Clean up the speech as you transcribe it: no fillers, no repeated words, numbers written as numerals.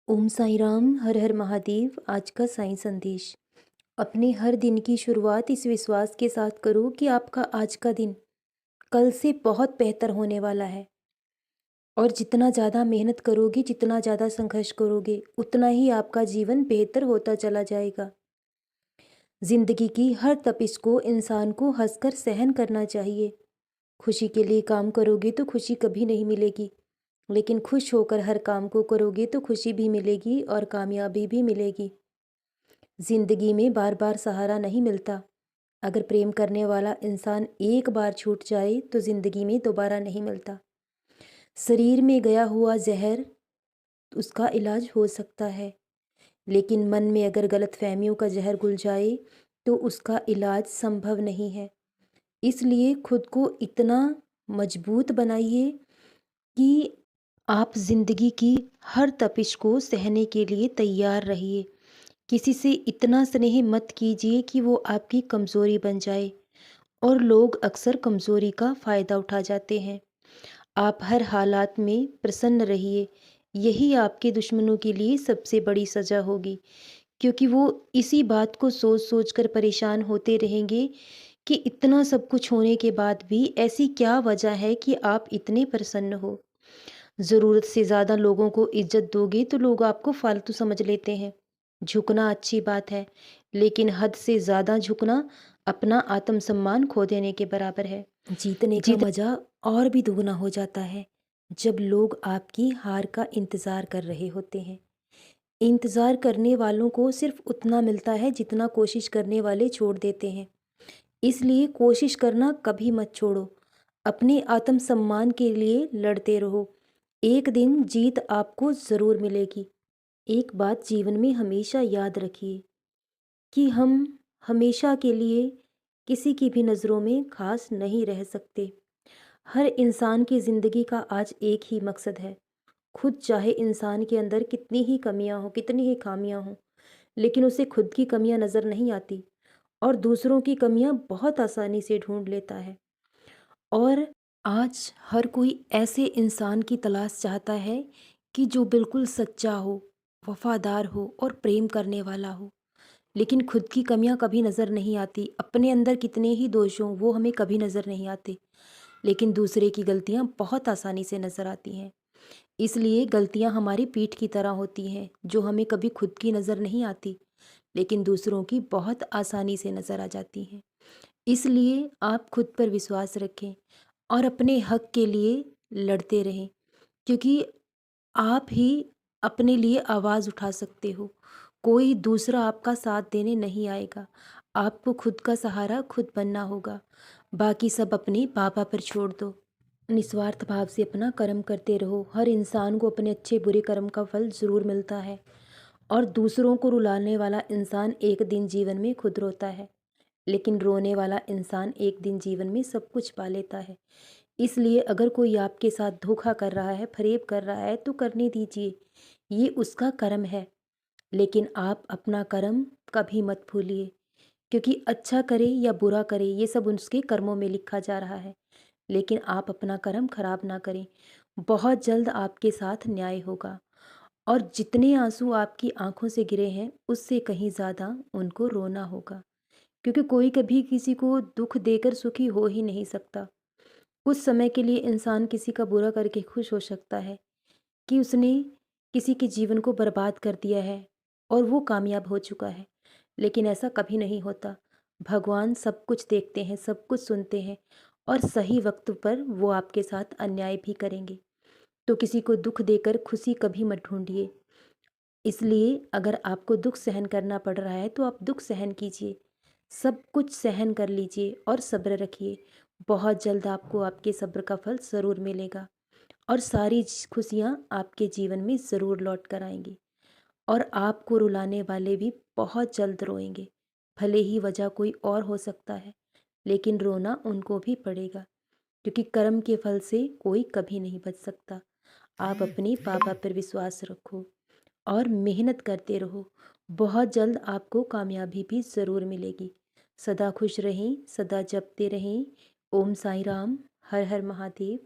ओम साई राम, हर हर महादेव। आज का साईं संदेश। अपने हर दिन की शुरुआत इस विश्वास के साथ करो कि आपका आज का दिन कल से बहुत बेहतर होने वाला है। और जितना ज़्यादा मेहनत करोगे, जितना ज़्यादा संघर्ष करोगे, उतना ही आपका जीवन बेहतर होता चला जाएगा। जिंदगी की हर तपिश को इंसान को हंसकर सहन करना चाहिए। खुशी के लिए काम करोगे तो खुशी कभी नहीं मिलेगी, लेकिन खुश होकर हर काम को करोगे तो खुशी भी मिलेगी और कामयाबी भी मिलेगी। जिंदगी में बार बार सहारा नहीं मिलता। अगर प्रेम करने वाला इंसान एक बार छूट जाए तो जिंदगी में दोबारा नहीं मिलता। शरीर में गया हुआ जहर उसका इलाज हो सकता है, लेकिन मन में अगर गलत फहमियों का जहर घुल जाए तो उसका इलाज संभव नहीं है। इसलिए खुद को इतना मजबूत बनाइए कि आप जिंदगी की हर तपिश को सहने के लिए तैयार रहिए। किसी से इतना स्नेह मत कीजिए कि वो आपकी कमज़ोरी बन जाए, और लोग अक्सर कमज़ोरी का फ़ायदा उठा जाते हैं। आप हर हालात में प्रसन्न रहिए। यही आपके दुश्मनों के लिए सबसे बड़ी सज़ा होगी, क्योंकि वो इसी बात को सोच सोच कर परेशान होते रहेंगे कि इतना सब कुछ होने के बाद भी ऐसी क्या वजह है कि आप इतने प्रसन्न हो। ज़रूरत से ज़्यादा लोगों को इज्जत दोगे तो लोग आपको फालतू समझ लेते हैं। झुकना अच्छी बात है, लेकिन हद से ज़्यादा झुकना अपना आत्मसम्मान खो देने के बराबर है। जीतने का मज़ा और भी दुगना हो जाता है जब लोग आपकी हार का इंतज़ार कर रहे होते हैं। इंतज़ार करने वालों को सिर्फ उतना मिलता है जितना कोशिश करने वाले छोड़ देते हैं। इसलिए कोशिश करना कभी मत छोड़ो। अपने आत्मसम्मान के लिए लड़ते रहो। एक दिन जीत आपको ज़रूर मिलेगी। एक बात जीवन में हमेशा याद रखिए कि हम हमेशा के लिए किसी की भी नज़रों में खास नहीं रह सकते। हर इंसान की ज़िंदगी का आज एक ही मकसद है। खुद चाहे इंसान के अंदर कितनी ही कमियां हों, कितनी ही खामियां हों, लेकिन उसे खुद की कमियां नज़र नहीं आती और दूसरों की कमियां बहुत आसानी से ढूंढ लेता है। और आज हर कोई ऐसे इंसान की तलाश चाहता है कि जो बिल्कुल सच्चा हो, वफादार हो और प्रेम करने वाला हो। लेकिन खुद की कमियां कभी नज़र नहीं आती। अपने अंदर कितने ही दोष हों वो हमें कभी नज़र नहीं आते, लेकिन दूसरे की गलतियां बहुत आसानी से नज़र आती हैं। इसलिए गलतियां हमारी पीठ की तरह होती हैं, जो हमें कभी खुद की नज़र नहीं आती, लेकिन दूसरों की बहुत आसानी से नज़र आ जाती हैं। इसलिए आप खुद पर विश्वास रखें और अपने हक के लिए लड़ते रहें, क्योंकि आप ही अपने लिए आवाज़ उठा सकते हो। कोई दूसरा आपका साथ देने नहीं आएगा। आपको खुद का सहारा खुद बनना होगा। बाकी सब अपने बाबा पर छोड़ दो। निस्वार्थ भाव से अपना कर्म करते रहो। हर इंसान को अपने अच्छे बुरे कर्म का फल ज़रूर मिलता है, और दूसरों को रुलाने वाला इंसान एक दिन जीवन में खुद रोता है, लेकिन रोने वाला इंसान एक दिन जीवन में सब कुछ पा लेता है। इसलिए अगर कोई आपके साथ धोखा कर रहा है, फरेब कर रहा है, तो करने दीजिए। ये उसका कर्म है, लेकिन आप अपना कर्म कभी मत भूलिए, क्योंकि अच्छा करे या बुरा करे ये सब उसके कर्मों में लिखा जा रहा है। लेकिन आप अपना कर्म खराब ना करें। बहुत जल्द आपके साथ न्याय होगा, और जितने आंसू आपकी आंखों से गिरे हैं उससे कहीं ज़्यादा उनको रोना होगा, क्योंकि कोई कभी किसी को दुख देकर सुखी हो ही नहीं सकता। कुछ समय के लिए इंसान किसी का बुरा करके खुश हो सकता है कि उसने किसी के जीवन को बर्बाद कर दिया है और वो कामयाब हो चुका है, लेकिन ऐसा कभी नहीं होता। भगवान सब कुछ देखते हैं, सब कुछ सुनते हैं, और सही वक्त पर वो आपके साथ अन्याय भी करेंगे। तो किसी को दुख देकर खुशी कभी मत ढूंढिए। इसलिए अगर आपको दुख सहन करना पड़ रहा है तो आप दुख सहन कीजिए, सब कुछ सहन कर लीजिए और सब्र रखिए। बहुत जल्द आपको आपके सब्र का फल ज़रूर मिलेगा, और सारी खुशियाँ आपके जीवन में ज़रूर लौट कर आएंगी। और आपको रुलाने वाले भी बहुत जल्द रोएंगे। भले ही वजह कोई और हो सकता है, लेकिन रोना उनको भी पड़ेगा, क्योंकि कर्म के फल से कोई कभी नहीं बच सकता। आप अपनी बाबा पर विश्वास रखो और मेहनत करते रहो। बहुत जल्द आपको कामयाबी भी ज़रूर मिलेगी। सदा खुश रहें, सदा जपते रहें। ओम साई राम, हर हर महादेव।